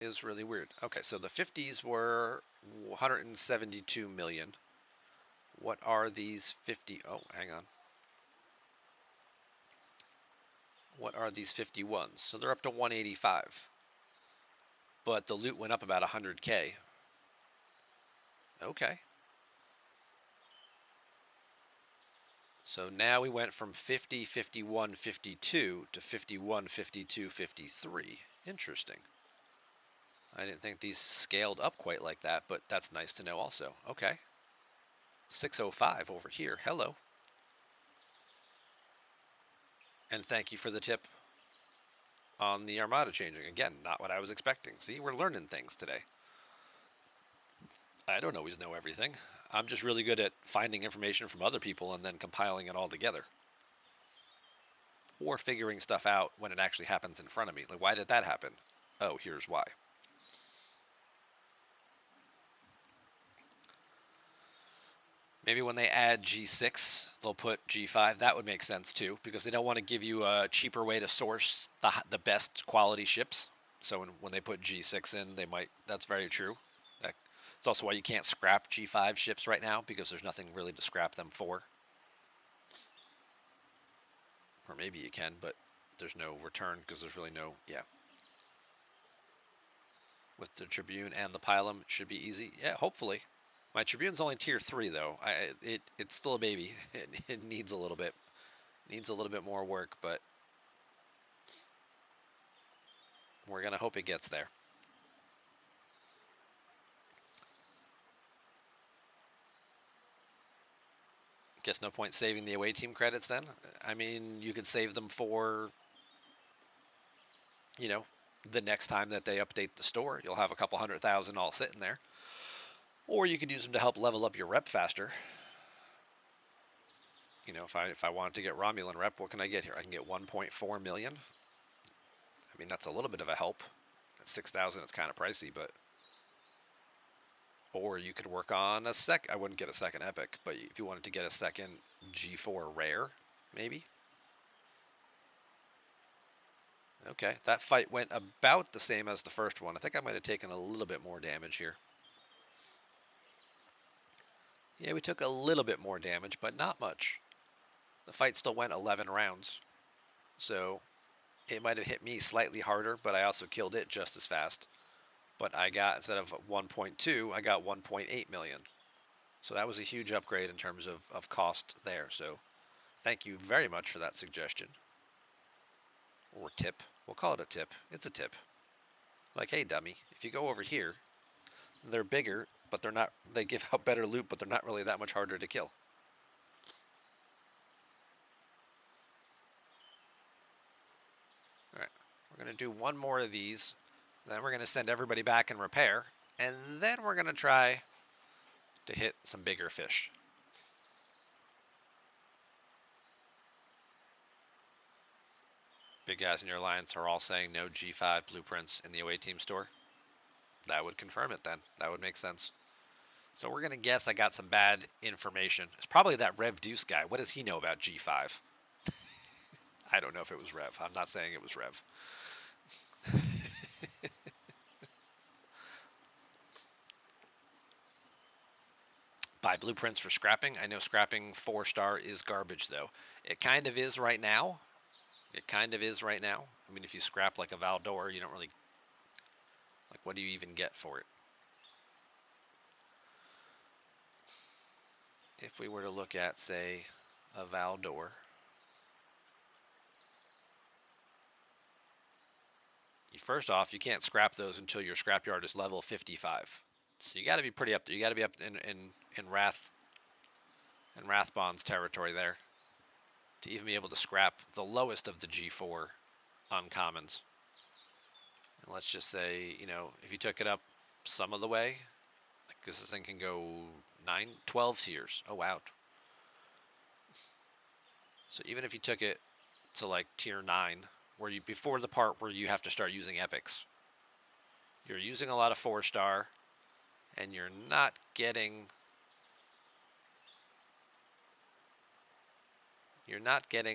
is really weird. Okay, so the 50s were 172 million. What are these 50? Oh, hang on. What are these 51s? So they're up to 185. But the loot went up about 100K. Okay. So now we went from 50, 51, 52 to 51, 52, 53. Interesting. I didn't think these scaled up quite like that, but that's nice to know also. Okay. 605 over here. Hello. And thank you for the tip on the Armada changing. Again, not what I was expecting. See, we're learning things today. I don't always know everything. I'm just really good at finding information from other people and then compiling it all together. Or figuring stuff out when it actually happens in front of me. Like, why did that happen? Oh, here's why. Maybe when they add G6, they'll put G5. That would make sense too, because they don't want to give you a cheaper way to source the best quality ships. So when they put G6 in, they might. That's very true. It's also why you can't scrap G5 ships right now, because there's nothing really to scrap them for. Or maybe you can, but there's no return because there's really no. Yeah. With the Tribune and the Pylum, it should be easy. Yeah, hopefully. My Tribune's only tier 3 though. It's still a baby. It needs a little bit. Needs a little bit more work, but we're gonna hope it gets there. Guess no point saving the away team credits then. I mean, you could save them for, you know, the next time that they update the store. You'll have a couple 100,000 all sitting there. Or you could use them to help level up your rep faster. You know, if I wanted to get Romulan rep, what can I get here? I can get 1.4 million. I mean, that's a little bit of a help. At 6,000, it's kind of pricey, but. Or you could work on I wouldn't get a second epic, but if you wanted to get a second G4 rare, maybe. Okay, that fight went about the same as the first one. I think I might have taken a little bit more damage here. Yeah, we took a little bit more damage, but not much. The fight still went 11 rounds. So it might have hit me slightly harder, but I also killed it just as fast. But I got, instead of 1.2, I got 1.8 million. So that was a huge upgrade in terms of cost there. So thank you very much for that suggestion. Or tip. We'll call it a tip. It's a tip. Like, hey, dummy, if you go over here, they're bigger, but they're not, they give out better loot, but they're not really that much harder to kill. All right, we're going to do one more of these. Then we're going to send everybody back and repair. And then we're going to try to hit some bigger fish. Big guys in your alliance are all saying no G5 blueprints in the away team store. That would confirm it then. That would make sense. So we're going to guess I got some bad information. It's probably that Rev Deuce guy. What does he know about G5? I don't know if it was Rev. I'm not saying it was Rev. Buy blueprints for scrapping. I know scrapping 4-star is garbage, though. It kind of is right now. It kind of is right now. I mean, if you scrap like a Valdor, you don't really... Like, what do you even get for it? If we were to look at, say, a Valdor... First off, you can't scrap those until your scrapyard is level 55. So you got to be pretty up there. You got to be up in Wrathbond's territory there to even be able to scrap the lowest of the G4 uncommons. And let's just say, you know, if you took it up some of the way, like this thing can go 12 tiers. Oh, wow. So even if you took it to like tier 9, where you before the part where you have to start using epics, you're using a lot of 4-star, and you're not getting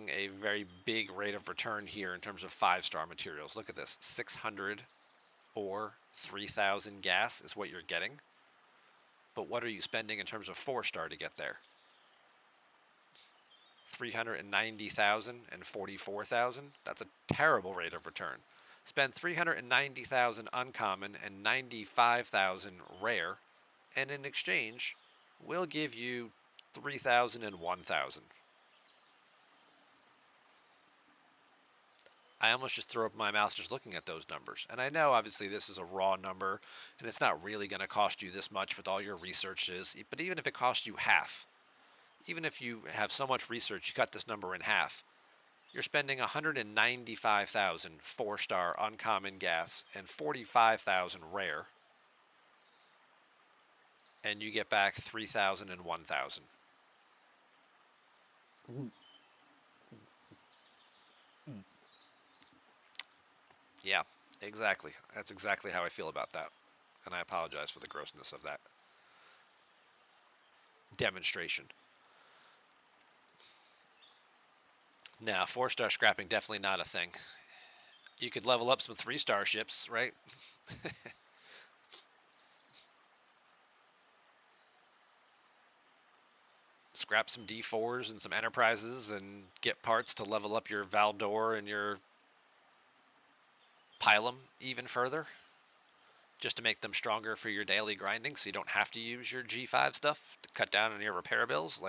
a very big rate of return here in terms of 5-star materials. Look at this, 600 or 3,000 gas is what you're getting. But what are you spending in terms of 4-star to get there? 390,000 and 44,000? That's a terrible rate of return. Spend 390,000 uncommon and 95,000 rare, and in exchange, we'll give you 3,000 and 1,000. I almost just throw up my mouth just looking at those numbers. And I know obviously this is a raw number and it's not really going to cost you this much with all your researches, but even if it costs you half, even if you have so much research, you cut this number in half, you're spending 195,000 4-star uncommon gas and 45,000 rare, and you get back 3,000 and 1,000. Yeah, exactly. That's exactly how I feel about that. And I apologize for the grossness of that demonstration. Now, 4-star scrapping, definitely not a thing. You could level up some 3-star ships, right? Scrap some D4s and some Enterprises and get parts to level up your Valdor and your Pilum even further, just to make them stronger for your daily grinding so you don't have to use your G5 stuff to cut down on your repair bills.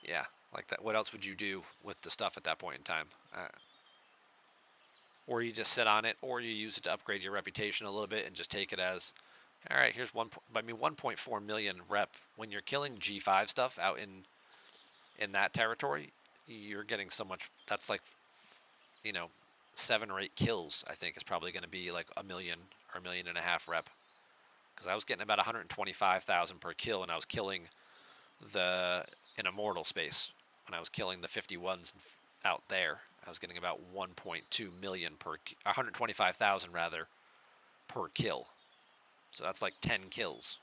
Yeah, like that. What else would you do with the stuff at that point in time? Or you just sit on it, or you use it to upgrade your reputation a little bit and just take it as, all right, here's 1.4 million rep. When you're killing G5 stuff out in that territory, you're getting so much. That's like, 7 or 8 kills. I think is probably going to be like a million or 1.5 million rep. Because I was getting about 125,000 per kill, and I was killing in immortal space. When I was killing the 51s out there, I was getting about 1.2 million 125,000 rather, per kill. So that's like 10 kills.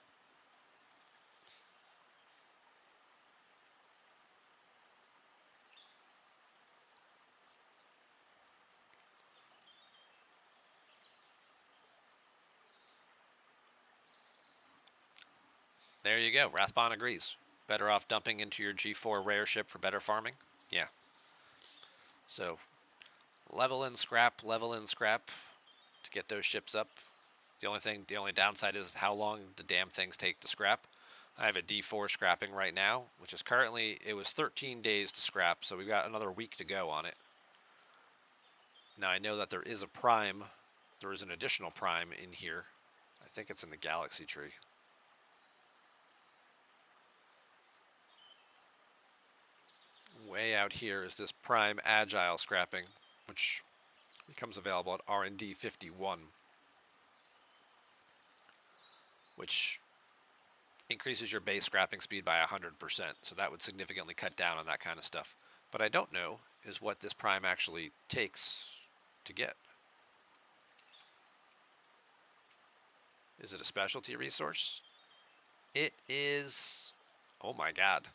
There you go. Rathbon agrees. Better off dumping into your G4 rare ship for better farming? Yeah. So, level in scrap to get those ships up. The only downside is how long the damn things take to scrap. I have a D4 scrapping right now, which is currently, it was 13 days to scrap, so we've got another week to go on it. Now I know that there is an additional prime in here. I think it's in the galaxy tree. Way out here is this prime agile scrapping, which becomes available at R&D 51, which increases your base scrapping speed by 100%, so that would significantly cut down on that kind of stuff. But I don't know is what this prime actually takes to get. Is it a specialty resource? It is, oh my god,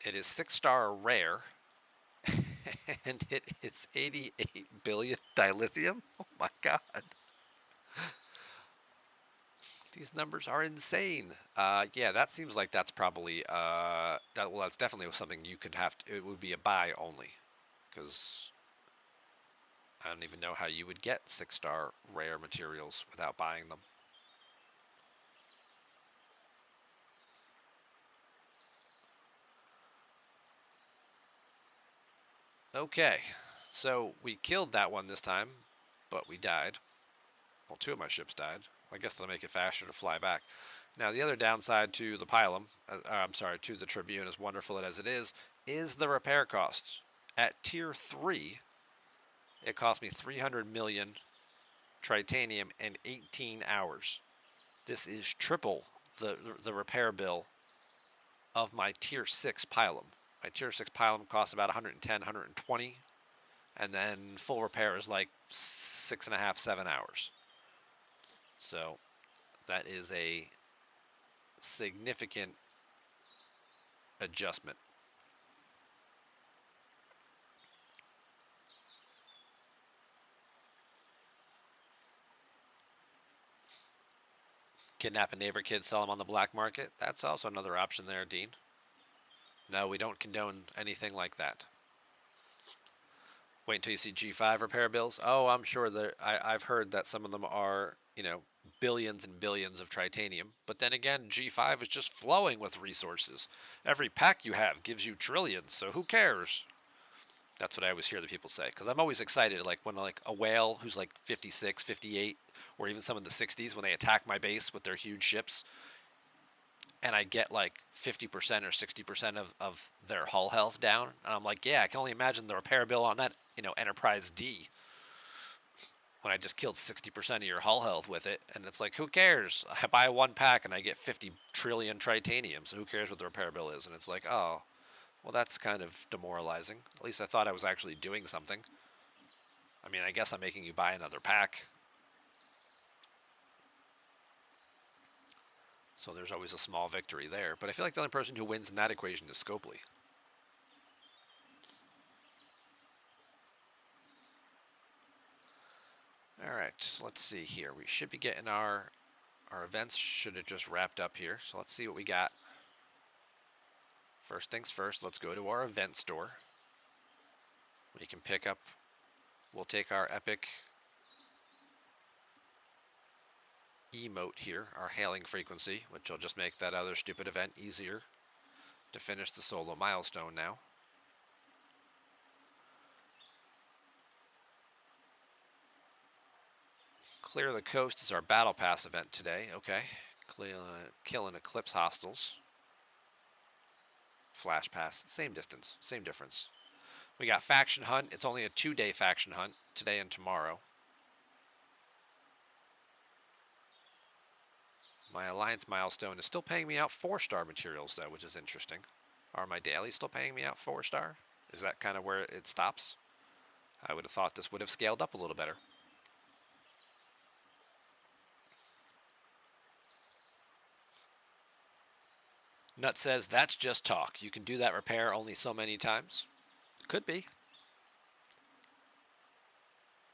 it is 6-star rare, and it is 88 billion dilithium. Oh my god. These numbers are insane. Yeah, that seems like that's probably, that's definitely something you could have to, it would be a buy only. Because I don't even know how you would get 6-star rare materials without buying them. Okay, so we killed that one this time, but we died. Well, 2 of my ships died. I guess that'll make it faster to fly back. Now, the other downside to the Pilum, to the Tribune, as wonderful as it is the repair costs. At Tier 3, it cost me 300 million tritanium and 18 hours. This is triple the repair bill of my Tier 6 Pilum. My Tier 6 Pilum costs about 110, 120, and then full repair is like 6.5, 7 hours. So that is a significant adjustment. Kidnap a neighbor kid, sell them on the black market. That's also another option there, Dean. No, we don't condone anything like that. Wait until you see G5 repair bills. Oh, I'm sure that I've heard that some of them are, billions and billions of tritanium. But then again, G5 is just flowing with resources. Every pack you have gives you trillions, so who cares? That's what I always hear the people say. Because I'm always excited, like when like a whale who's like 56, 58, or even some in the 60s, when they attack my base with their huge ships, and I get like 50% or 60% of their hull health down, and I'm like, yeah, I can only imagine the repair bill on that, Enterprise D, when I just killed 60% of your hull health with it, and it's like, who cares? I buy one pack and I get 50 trillion tritanium, so who cares what the repair bill is? And it's like, oh, well, that's kind of demoralizing. At least I thought I was actually doing something. I mean, I guess I'm making you buy another pack. So there's always a small victory there. But I feel like the only person who wins in that equation is Scopely. All right, let's see here. We should be getting our events should have just wrapped up here. So let's see what we got. First things first, let's go to our event store. We can pick up, we'll take our epic emote here, our hailing frequency, which will just make that other stupid event easier to finish the solo milestone now. Clear the coast is our battle pass event today. Okay. Killing Eclipse hostiles. Flash pass. Same distance. Same difference. We got faction hunt. It's only a 2-day faction hunt. Today and tomorrow. My alliance milestone is still paying me out 4-star materials though, which is interesting. Are my dailies still paying me out 4-star? Is that kind of where it stops? I would have thought this would have scaled up a little better. Nut says, that's just talk. You can do that repair only so many times. Could be.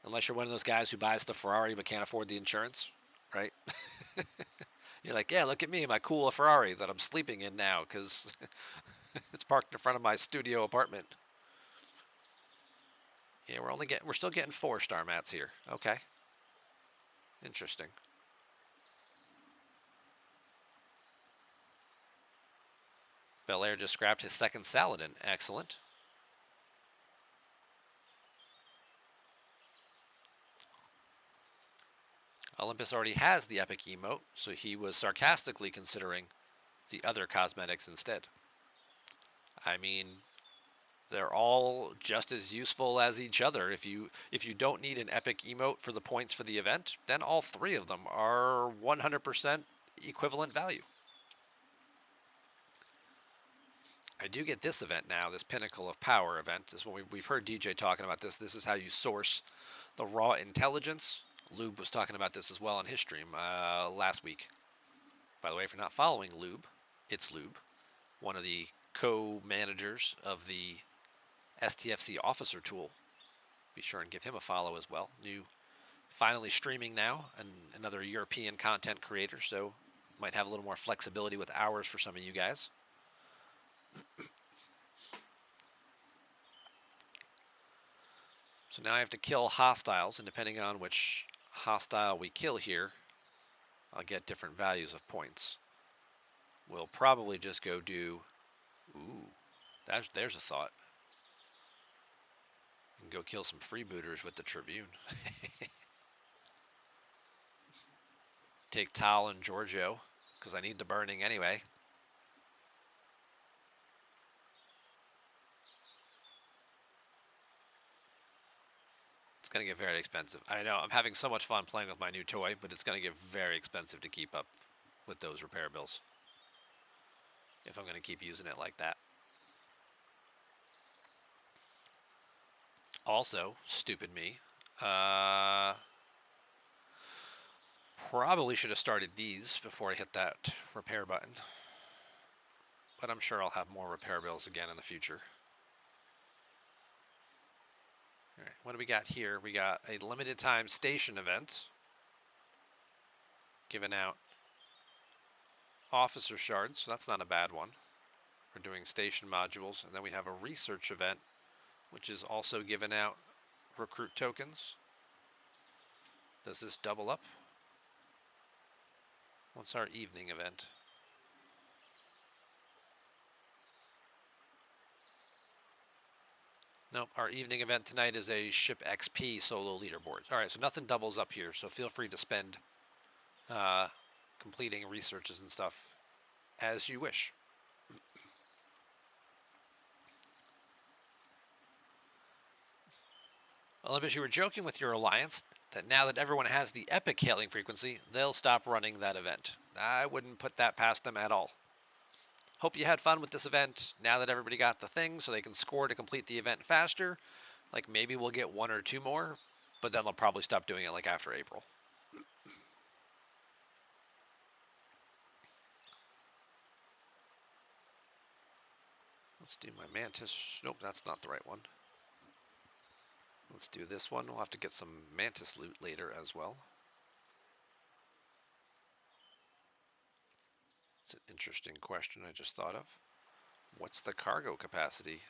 Unless you're one of those guys who buys the Ferrari but can't afford the insurance, right? You're like, yeah, look at me, my cool Ferrari that I'm sleeping in now because it's parked in front of my studio apartment. Yeah, we're still getting 4-star mats here. Okay. Interesting. Belair just scrapped his second Saladin. Excellent. Olympus already has the epic emote, so he was sarcastically considering the other cosmetics instead. I mean, they're all just as useful as each other. If you don't need an epic emote for the points for the event, then all 3 of them are 100% equivalent value. I do get this event now, this Pinnacle of Power event. This is when we've heard DJ talking about this. This is how you source the raw intelligence. Lube was talking about this as well on his stream last week. By the way, if you're not following Lube, it's Lube, one of the co-managers of the STFC officer tool. Be sure and give him a follow as well. Finally streaming now, and another European content creator, so might have a little more flexibility with hours for some of you guys. So now I have to kill hostiles, and depending on which hostile we kill here, I'll get different values of points. We'll probably just go do... Ooh, there's a thought. And go kill some freebooters with the Tribune. Take Tal and Giorgio, because I need the burning anyway. It's going to get very expensive. I know, I'm having so much fun playing with my new toy, but it's going to get very expensive to keep up with those repair bills, if I'm going to keep using it like that. Also, stupid me, probably should have started these before I hit that repair button, but I'm sure I'll have more repair bills again in the future. All right, what do we got here? We got a limited time station event given out officer shards, so that's not a bad one. We're doing station modules, and then we have a research event, which is also giving out recruit tokens. Does this double up? What's our evening event? Nope, our evening event tonight is a ship XP solo leaderboard. All right, so nothing doubles up here, so feel free to spend completing researches and stuff as you wish. Olympus, you were joking with your alliance that now that everyone has the epic hailing frequency, they'll stop running that event. I wouldn't put that past them at all. Hope you had fun with this event. Now that everybody got the thing so they can score to complete the event faster, like maybe we'll get one or two more, but then they'll probably stop doing it like after April. Let's do my Mantis. Nope, that's not the right one. Let's do this one. We'll have to get some Mantis loot later as well. It's an interesting question I just thought of. What's the cargo capacity?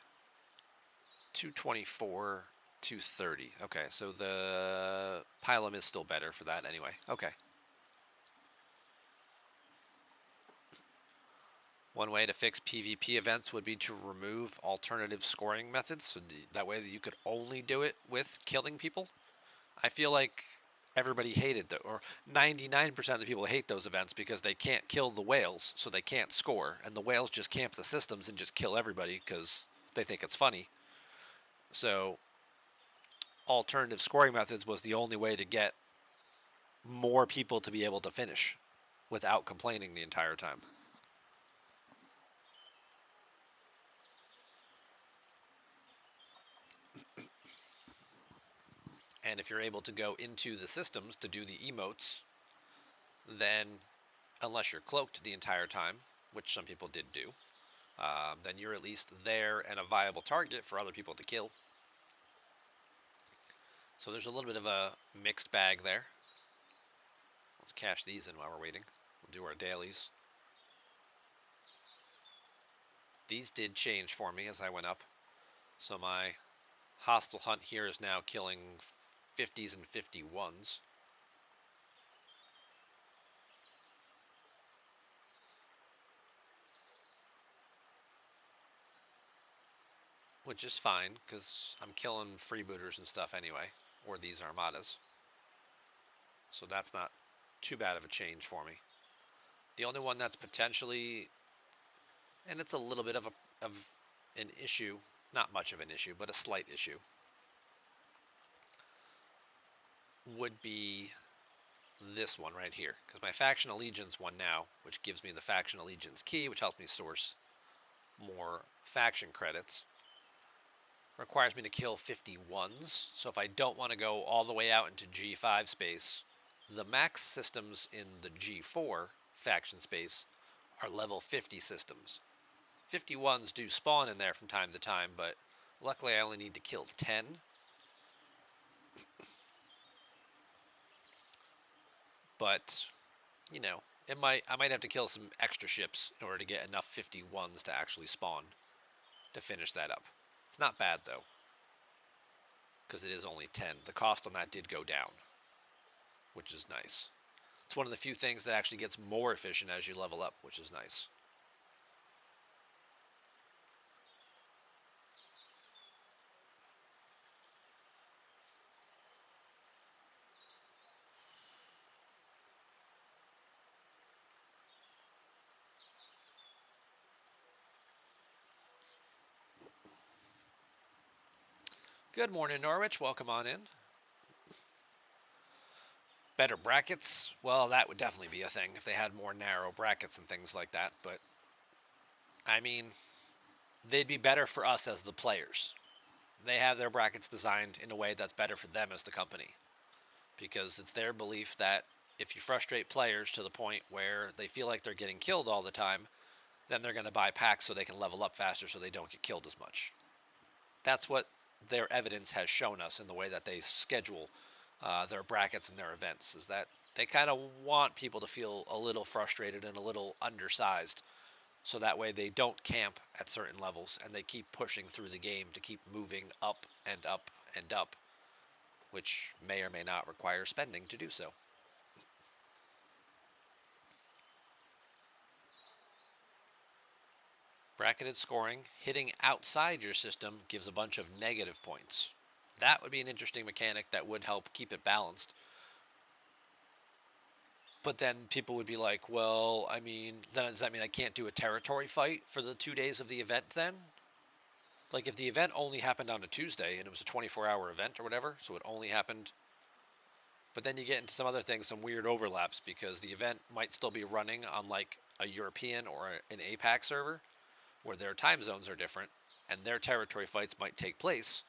224, 230. Okay, so the Pylum is still better for that anyway. Okay. One way to fix PvP events would be to remove alternative scoring methods, so that way you could only do it with killing people. I feel like everybody hated that, or 99% of the people hate those events because they can't kill the whales, so they can't score, and the whales just camp the systems and just kill everybody because they think it's funny. So alternative scoring methods was the only way to get more people to be able to finish without complaining the entire time. And if you're able to go into the systems to do the emotes, then unless you're cloaked the entire time, which some people did do, then you're at least there and a viable target for other people to kill. So there's a little bit of a mixed bag there. Let's cash these in while we're waiting. We'll do our dailies. These did change for me as I went up. So my hostile hunt here is now killing 50s and 51s. Which is fine, because I'm killing freebooters and stuff anyway, or these armadas. So that's not too bad of a change for me. The only one that's potentially, and it's a little bit of an issue, not much of an issue, but a slight issue, would be this one right here, because my faction allegiance one now, which gives me the faction allegiance key, which helps me source more faction credits, requires me to kill 51s. So if I don't want to go all the way out into G5 space, the max systems in the G4 faction space are level 50 systems. 51s do spawn in there from time to time, but luckily I only need to kill 10. But, you know, I might have to kill some extra ships in order to get enough 51s to actually spawn to finish that up. It's not bad, though, because it is only 10. The cost on that did go down, which is nice. It's one of the few things that actually gets more efficient as you level up, which is nice. Good morning, Norwich. Welcome on in. Better brackets? Well, that would definitely be a thing if they had more narrow brackets and things like that. But, I mean, they'd be better for us as the players. They have their brackets designed in a way that's better for them as the company. Because it's their belief that if you frustrate players to the point where they feel like they're getting killed all the time, then they're going to buy packs so they can level up faster so they don't get killed as much. That's what their evidence has shown us in the way that they schedule their brackets and their events, is that They kind of want people to feel a little frustrated and a little undersized, so that way they don't camp at certain levels and they keep pushing through the game to keep moving up and up and up, which may or may not require spending to do so. Bracketed scoring, hitting outside your system gives a bunch of negative points. That would be an interesting mechanic that would help keep it balanced. But then people would be like, well, I mean, then does that mean I can't do a territory fight for the 2 days of the event then? Like if the event only happened on a Tuesday and it was a 24-hour event or whatever, so it only happened. But then you get into some other things, some weird overlaps, because the event might still be running on like a European or an APAC server where their time zones are different and their territory fights might take place.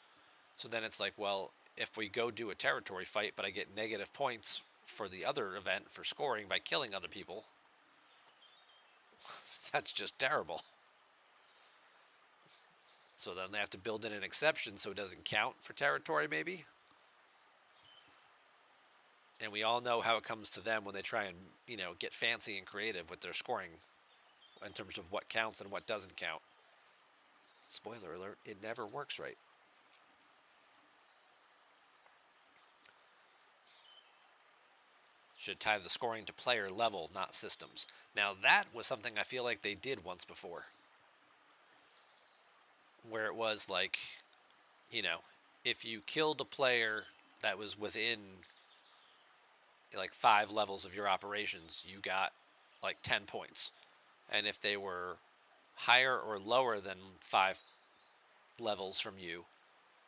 So then it's like, well, if we go do a territory fight, but I get negative points for the other event for scoring by killing other people, that's just terrible. So then they have to build in an exception so it doesn't count for territory, maybe. And we all know how it comes to them when they try and, get fancy and creative with their scoring in terms of what counts and what doesn't count. Spoiler alert, it never works right. Should tie the scoring to player level, not systems. Now that was something I feel like they did once before, where it was like, you know, if you killed a player that was within like 5 levels of your operations, you got like 10 points. And if they were higher or lower than 5 levels from you,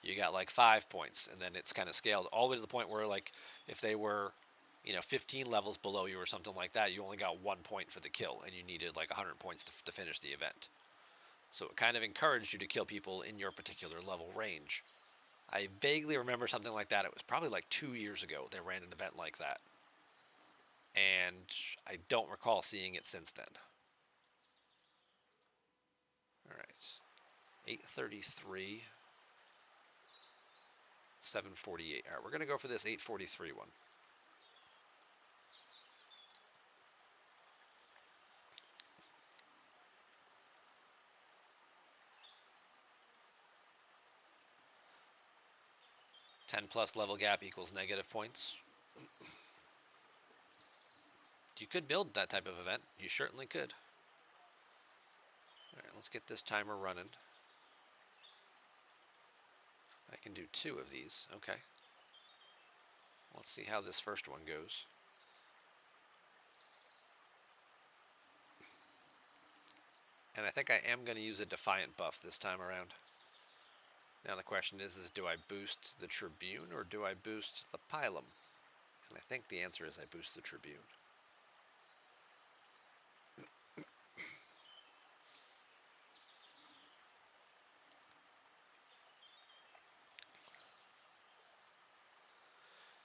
you got like 5 points. And then it's kind of scaled all the way to the point where, like, if they were, 15 levels below you or something like that, you only got 1 point for the kill, and you needed like 100 points to finish the event. So it kind of encouraged you to kill people in your particular level range. I vaguely remember something like that. It was probably like 2 years ago they ran an event like that. And I don't recall seeing it since then. All right. 833, 748. All right, we're going to go for this 843 one. +10 level gap equals negative points. You could build that type of event. You certainly could. All right, let's get this timer running. I can do 2 of these. Okay. Let's see how this first one goes. And I think I am going to use a Defiant buff this time around. Now the question is do I boost the Tribune or do I boost the Pilum? And I think the answer is I boost the Tribune.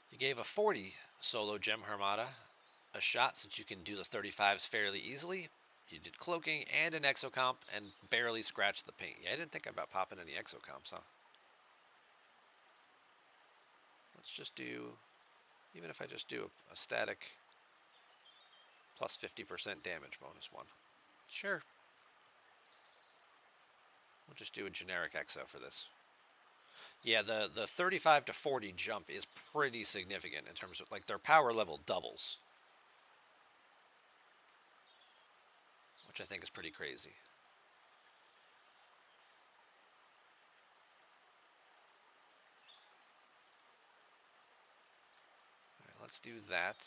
You gave a 40 solo Gem Armada a shot since you can do the 35s fairly easily. You did cloaking and an exocomp and barely scratched the paint. Yeah, I didn't think about popping any exocomps, huh? Let's just do, even if I just do a static plus 50% damage bonus one. Sure. We'll just do a generic exo for this. Yeah, the 35 to 40 jump is pretty significant in terms of, like, their power level doubles, which I think is pretty crazy. All right, let's do that.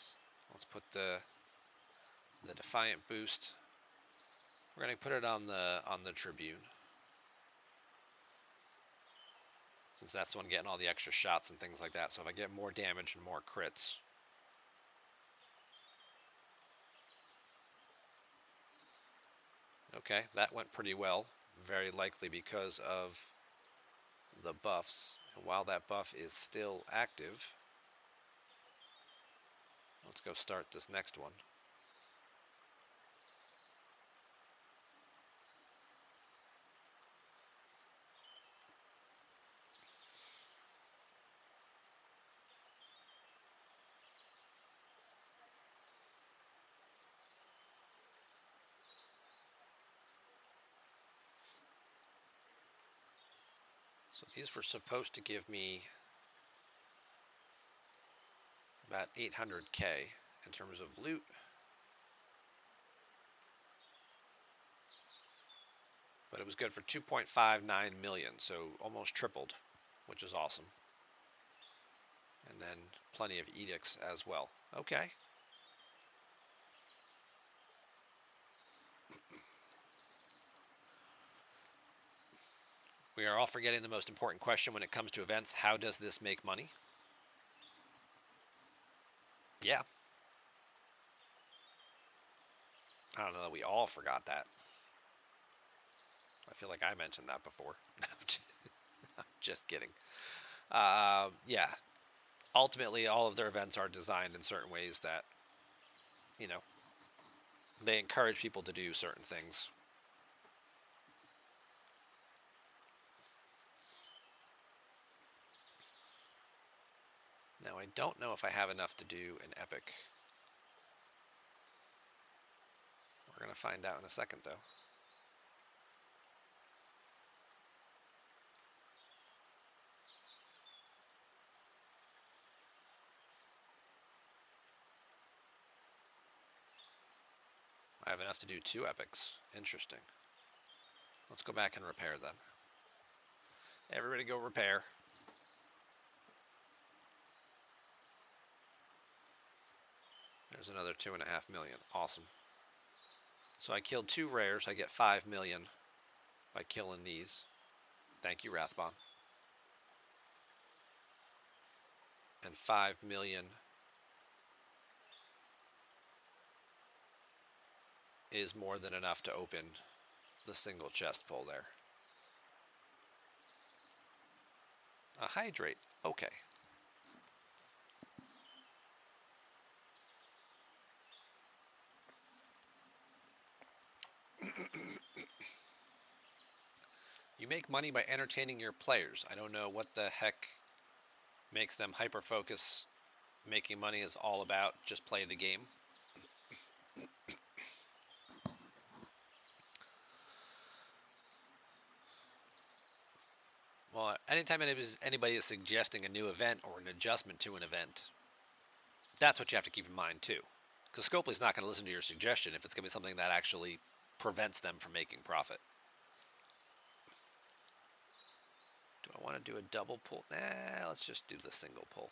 Let's put the Defiant boost. We're gonna put it on the Tribune, since that's the one getting all the extra shots and things like that. So if I get more damage and more crits. Okay, that went pretty well. Very likely because of the buffs. And while that buff is still active, let's go start this next one. So these were supposed to give me about 800K in terms of loot. But it was good for 2.59 million, so almost tripled, which is awesome. And then plenty of edicts as well. Okay. We are all forgetting the most important question when it comes to events. How does this make money? Yeah. I don't know that we all forgot that. I feel like I mentioned that before. I'm just kidding. Yeah. Ultimately, all of their events are designed in certain ways that, you know, they encourage people to do certain things. Now, I don't know if I have enough to do an epic. We're going to find out in a second, though. I have enough to do 2 epics. Interesting. Let's go back and repair then. Everybody go repair. There's another 2.5 million. Awesome. So I killed 2 rares. I get 5 million by killing these. Thank you, Rathbon. And 5 million is more than enough to open the single chest pull there. A hydrate. Okay. You make money by entertaining your players. I don't know what the heck makes them hyper-focus. Making money is all about just play the game. Well, anytime anybody is suggesting a new event or an adjustment to an event, that's what you have to keep in mind too. Because Scopely's not going to listen to your suggestion if it's going to be something that actually prevents them from making profit. Do I want to do a double pull? Nah, let's just do the single pull.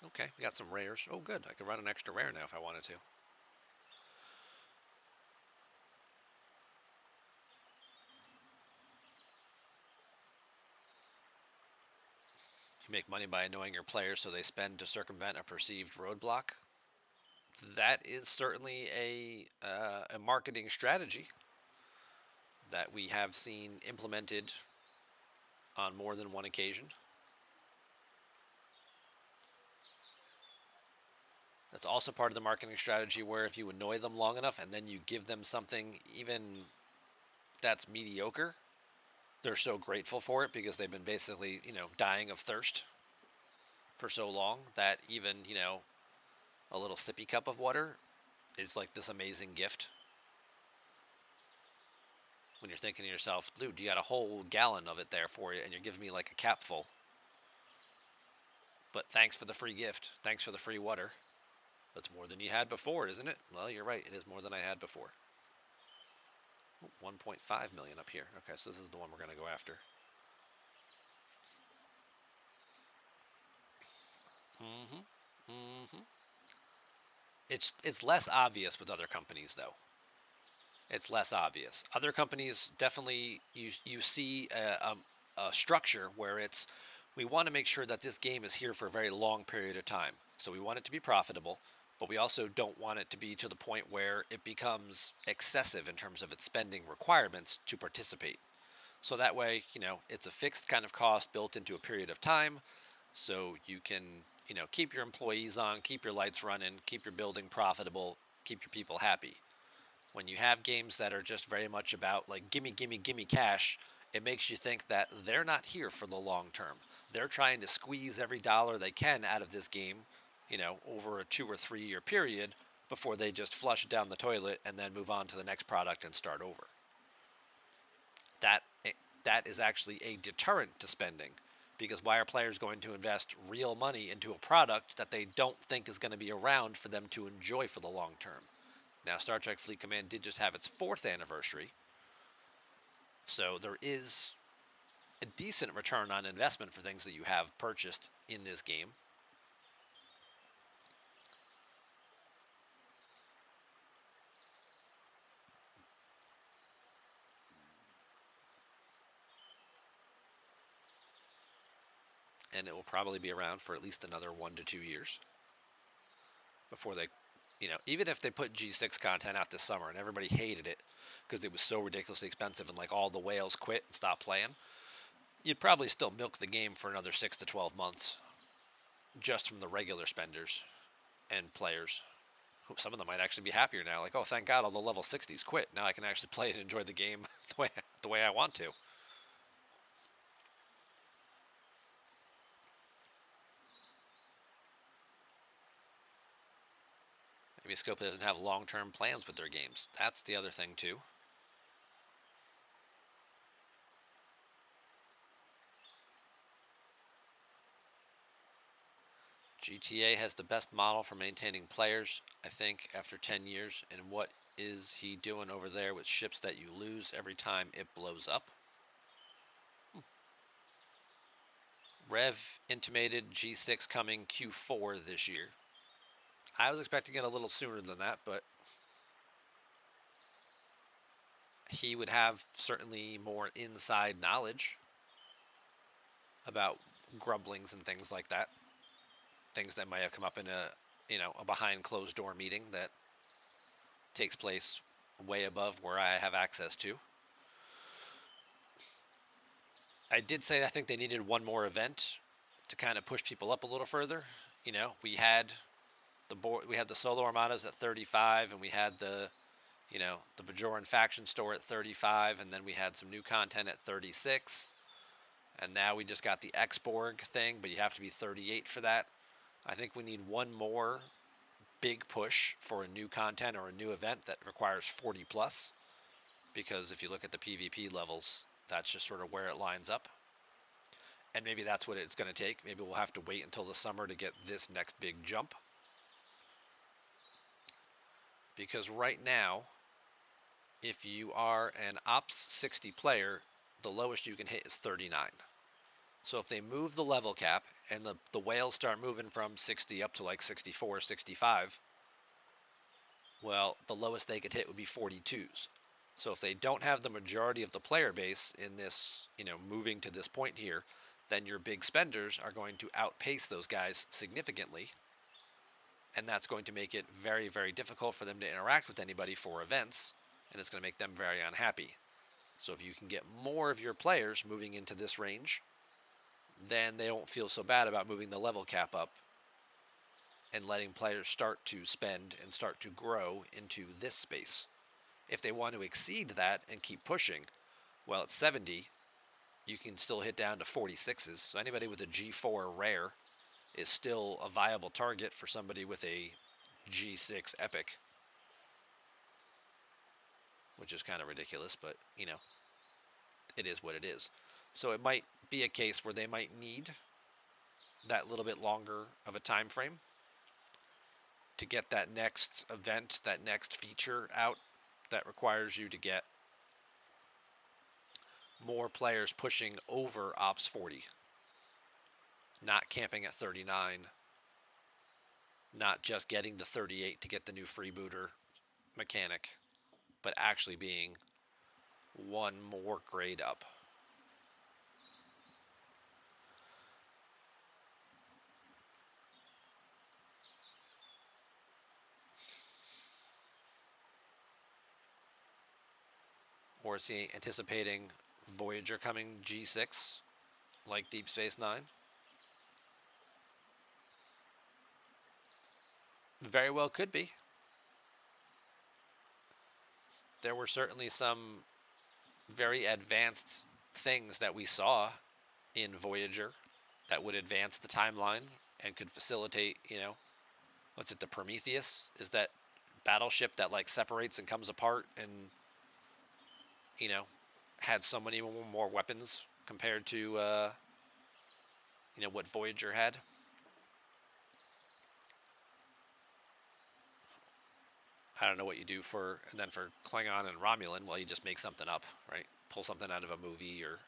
Okay, we got some rares. Oh, good. I could run an extra rare now if I wanted to. You make money by annoying your players so they spend to circumvent a perceived roadblock. That is certainly a marketing strategy that we have seen implemented on more than one occasion. That's also part of the marketing strategy where if you annoy them long enough and then you give them something even that's mediocre, they're so grateful for it because they've been basically, dying of thirst for so long that even, a little sippy cup of water is like this amazing gift. When you're thinking to yourself, dude, you got a whole gallon of it there for you and you're giving me like a cap full. But thanks for the free gift. Thanks for the free water. That's more than you had before, isn't it? Well, you're right. It is more than I had before. 1.5 million up here. Okay, so this is the one we're going to go after. It's less obvious with other companies, though. It's less obvious. Other companies definitely you see a structure where it's we want to make sure that this game is here for a very long period of time. So we want it to be profitable, but we also don't want it to be to the point where it becomes excessive in terms of its spending requirements to participate. So that way, it's a fixed kind of cost built into a period of time, so you can, keep your employees on, keep your lights running, keep your building profitable, keep your people happy. When you have games that are just very much about like gimme, gimme, gimme cash, it makes you think that they're not here for the long term. They're trying to squeeze every dollar they can out of this game, over a 2 or 3 year period before they just flush it down the toilet and then move on to the next product and start over. that that is actually a deterrent to spending, because why are players going to invest real money into a product that they don't think is going to be around for them to enjoy for the long term? Now, Star Trek Fleet Command did just have its 4th anniversary, so there is a decent return on investment for things that you have purchased in this game. And it will probably be around for at least another 1 to 2 years before they, even if they put G6 content out this summer and everybody hated it because it was so ridiculously expensive and like all the whales quit and stopped playing, you'd probably still milk the game for another 6 to 12 months just from the regular spenders and players. Some of them might actually be happier now, like, oh, thank God all the level 60s quit. Now I can actually play and enjoy the game the way I want to. Maybe Scope doesn't have long-term plans with their games. That's the other thing too. GTA has the best model for maintaining players, I think, after 10 years. And what is he doing over there with ships that you lose every time it blows up? Rev intimated G6 coming Q4 this year. I was expecting it a little sooner than that, but he would have certainly more inside knowledge about grumblings and things like that. Things that might have come up in a behind closed door meeting that takes place way above where I have access to. I did say I think they needed one more event to kind of push people up a little further. We had the solo armadas at 35, and we had the Bajoran faction store at 35, and then we had some new content at 36, and now we just got the Exborg thing, but you have to be 38 for that. I think we need one more big push for a new content or a new event that requires 40 plus, because if you look at the PvP levels, that's just sort of where it lines up. And maybe that's what it's going to take. Maybe we'll have to wait until the summer to get this next big jump. Because right now, if you are an Ops 60 player, the lowest you can hit is 39. So if they move the level cap and the whales start moving from 60 up to like 64, 65, well, the lowest they could hit would be 42s. So if they don't have the majority of the player base in this, moving to this point here, then your big spenders are going to outpace those guys significantly. And that's going to make it very, very difficult for them to interact with anybody for events, and it's going to make them very unhappy. So if you can get more of your players moving into this range, then they don't feel so bad about moving the level cap up and letting players start to spend and start to grow into this space. If they want to exceed that and keep pushing, well, at 70, you can still hit down to 46s. So anybody with a G4 rare is still a viable target for somebody with a G6 epic, which is kind of ridiculous, but it is what it is. So it might be a case where they might need that little bit longer of a time frame to get that next event, that next feature out that requires you to get more players pushing over Ops 40, not camping at 39, not just getting the 38 to get the new freebooter mechanic, but actually being one more grade up. Or is he anticipating Voyager coming G6 like Deep Space Nine? Very well could be. There were certainly some very advanced things that we saw in Voyager that would advance the timeline and could facilitate, what's it, the Prometheus? Is that battleship that like separates and comes apart and, had so many more weapons compared to what Voyager had. I don't know what you do and then for Klingon and Romulan, well, you just make something up, right? Pull something out of a movie or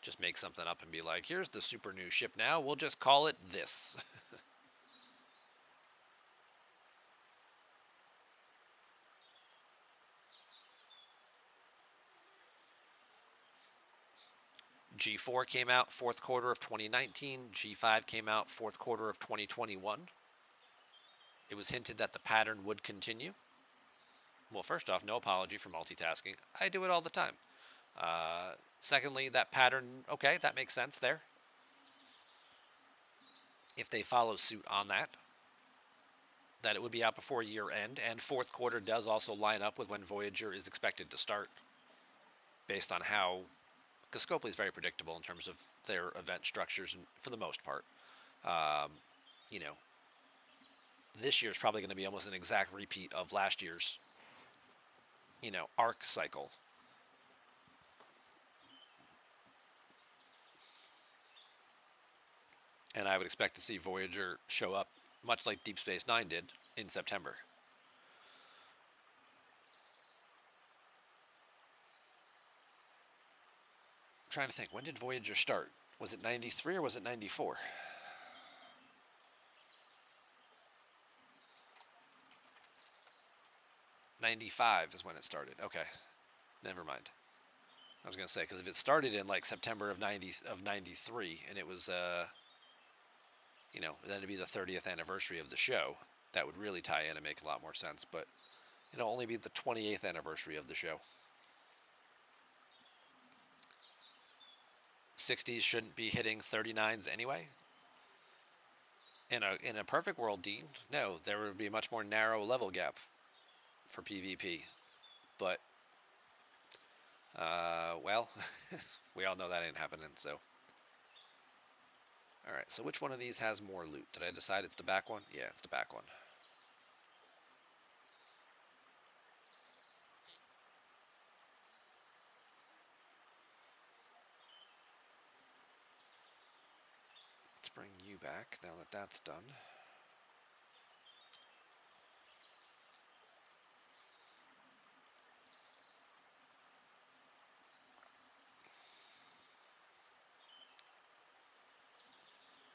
just make something up and be like, here's the super new ship now, we'll just call it this. G4 came out fourth quarter of 2019. G5 came out fourth quarter of 2021. It was hinted that the pattern would continue. Well, first off, no apology for multitasking. I do it all the time. Secondly, that pattern, okay, that makes sense there. If they follow suit on that it would be out before year end, and fourth quarter does also line up with when Voyager is expected to start, based on how, because Scopely is very predictable in terms of their event structures, and for the most part, you know, this year is probably going to be almost an exact repeat of last year's, arc cycle. And I would expect to see Voyager show up much like Deep Space Nine did in September. I'm trying to think, when did Voyager start? Was it 93 or was it 94? 95 is when it started. Okay, never mind. I was gonna say, because if it started in like September of 93, and it was then it'd be the 30th anniversary of the show, that would really tie in and make a lot more sense. But it'll only be the 28th anniversary of the show. 60s shouldn't be hitting 39s anyway. In a perfect world, Dean, no, there would be a much more narrow level gap for PvP. But well, we all know that ain't happening. So, all right. So which one of these has more loot? Did I decide it's the back one? Yeah, it's the back one. Let's bring you back now that that's done.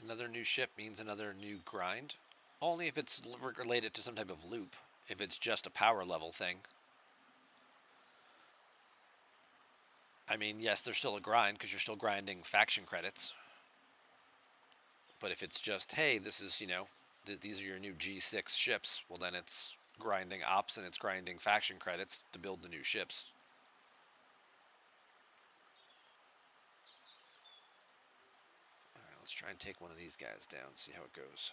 Another new ship means another new grind. Only if it's related to some type of loop. If it's just a power level thing. I mean, yes, there's still a grind because you're still grinding faction credits. But if it's just, hey, this is, these are your new G6 ships, well, then it's grinding ops and it's grinding faction credits to build the new ships. All right, let's try and take one of these guys down, see how it goes.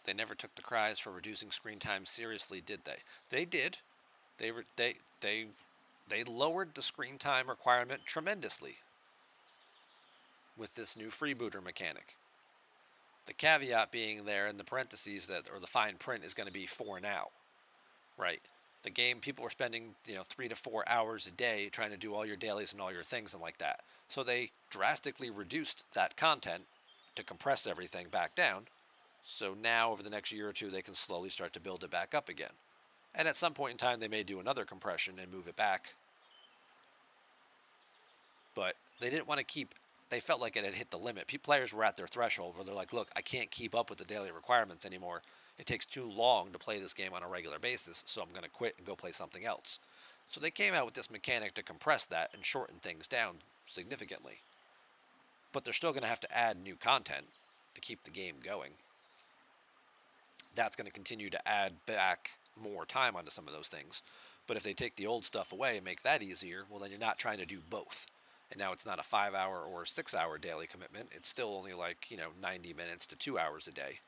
They never took the cries for reducing screen time seriously, did they? They did. They lowered the screen time requirement tremendously with this new freebooter mechanic. The caveat being there in the parentheses or the fine print is going to be for now, right? The game, people were spending 3 to 4 hours a day trying to do all your dailies and all your things and like that. So they drastically reduced that content to compress everything back down. So now over the next year or two, they can slowly start to build it back up again. And at some point in time, they may do another compression and move it back. But they didn't want to keep, they felt like it had hit the limit. Players were at their threshold where they're like, look, I can't keep up with the daily requirements anymore. It takes too long to play this game on a regular basis, so I'm going to quit and go play something else. So they came out with this mechanic to compress that and shorten things down significantly. But they're still going to have to add new content to keep the game going. That's going to continue to add back more time onto some of those things. But if they take the old stuff away and make that easier, well, then you're not trying to do both. And now it's not a 5-hour or 6-hour daily commitment. It's still only like, 90 minutes to 2 hours a day,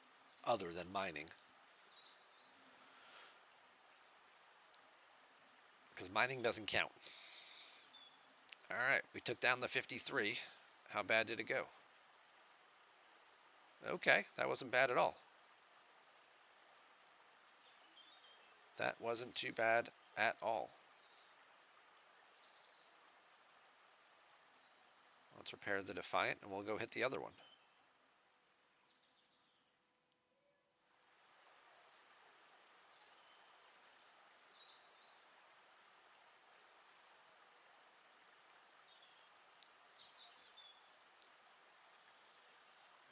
other than mining. Because mining doesn't count. All right, we took down the 53. How bad did it go? Okay, that wasn't bad at all. That wasn't too bad at all. Let's repair the Defiant, and we'll go hit the other one.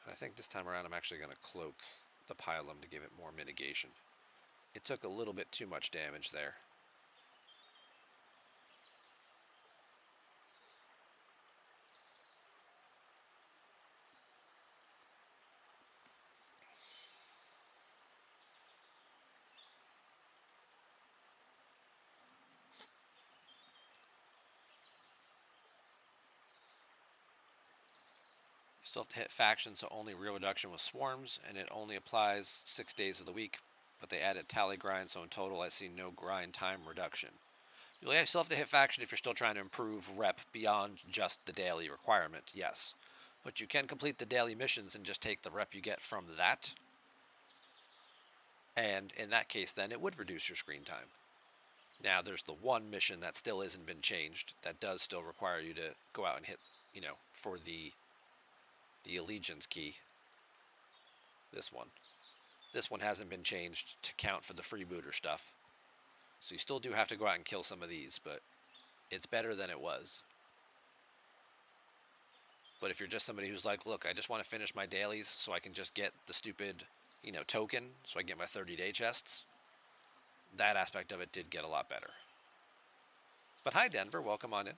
And I think this time around I'm actually going to cloak the Pylum to give it more mitigation. It took a little bit too much damage there. You still have to hit faction, so only real reduction with swarms, and it only applies 6 days of the week. But they added tally grind, so in total I see no grind time reduction. You'll still have to hit faction if you're still trying to improve rep beyond just the daily requirement, yes. But you can complete the daily missions and just take the rep you get from that. And in that case, then it would reduce your screen time. Now, there's the one mission that still hasn't been changed that does still require you to go out and hit, for the allegiance key. This one. This one hasn't been changed to count for the freebooter stuff. So you still do have to go out and kill some of these, but it's better than it was. But if you're just somebody who's like, look, I just want to finish my dailies so I can just get the stupid, token, so I get my 30-day chests, that aspect of it did get a lot better. But hi, Denver. Welcome on in.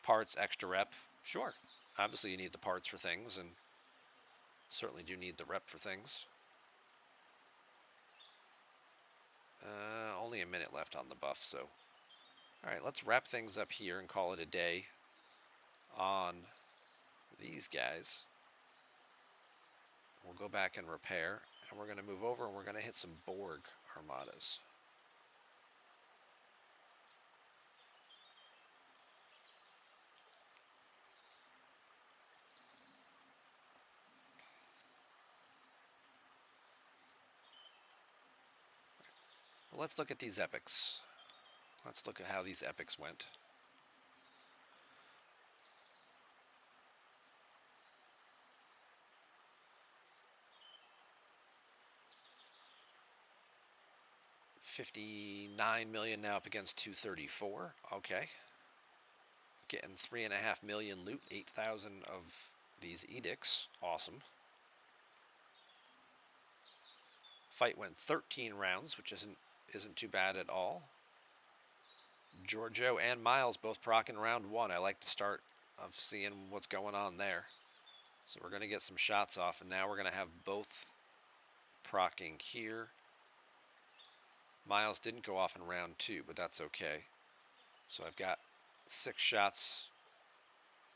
Parts, extra rep. Sure. Obviously, you need the parts for things, and certainly do need the rep for things. Only a minute left on the buff, so... Alright, let's wrap things up here and call it a day on these guys. We'll go back and repair, and we're going to move over and we're going to hit some Borg armadas. Well, let's look at these epics. Let's look at how these epics went. $59 million now up against 234. Okay. Getting 3.5 million loot, 8,000 of these edicts. Awesome. Fight went 13 rounds, which isn't too bad at all. Giorgio and Miles both procking round 1. I like the start of seeing what's going on there. So we're going to get some shots off, and now we're going to have both procking here. Miles didn't go off in round 2, but that's okay. So I've got 6 shots.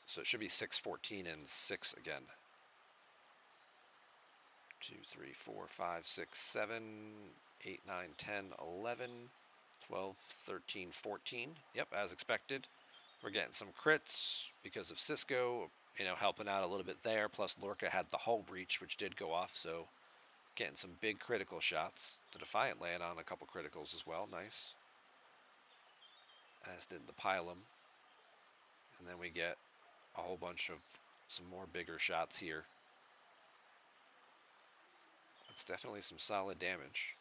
So it should be 6, 14, and 6 again. 2, 3, 4, 5, 6, 7, 8, 9, 10, 11, 12, 13, 14. Yep, as expected. We're getting some crits because of Cisco, helping out a little bit there. Plus Lorca had the hull breach, which did go off, so getting some big critical shots. The Defiant laying on a couple criticals as well. Nice. As did the Pylum. And then we get a whole bunch of some more bigger shots here. That's definitely some solid damage.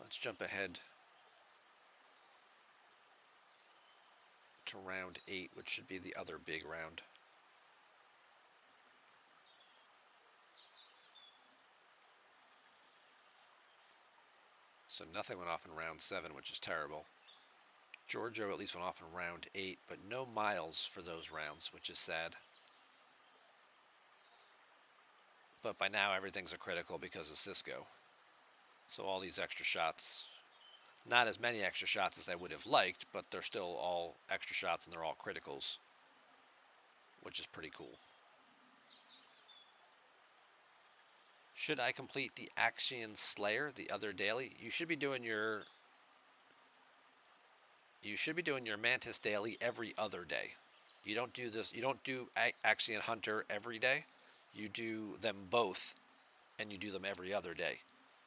Let's jump ahead to round 8, which should be the other big round. So nothing went off in round 7, which is terrible. Giorgio at least went off in round 8, but no Miles for those rounds, which is sad. But by now everything's a critical because of Cisco. So all these extra shots, not as many extra shots as I would have liked, but they're still all extra shots and they're all criticals, which is pretty cool. Should I complete the Axion Slayer, the other daily? You should be doing your Mantis daily every other day. You don't do this. You don't do Axion Hunter every day. you do them both and you do them every other day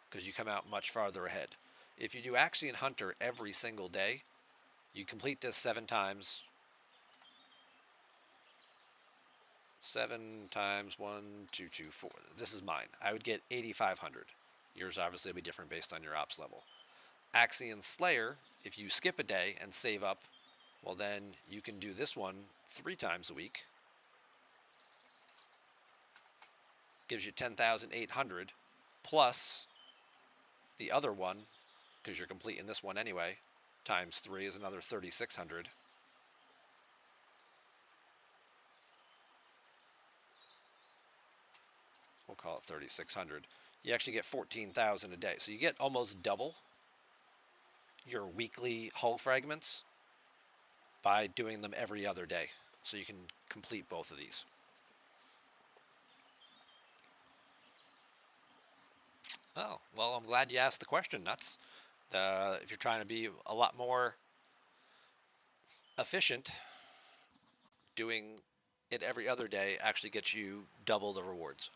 because you come out much farther ahead. If you do Axion Hunter every single day, you complete this 7 times. 7 times 1, 2, 2, 4. This is mine. I would get 8,500. Yours obviously will be different based on your ops level. Axion Slayer, if you skip a day and save up, well then you can do this one 3 times a week. Gives you 10,800 plus the other one, because you're completing this one anyway, times 3 is another 3,600. We'll call it 3,600. You actually get 14,000 a day. So you get almost double your weekly hull fragments by doing them every other day. So you can complete both of these. Oh, well, I'm glad you asked the question, Nuts. If you're trying to be a lot more efficient, doing it every other day actually gets you double the rewards.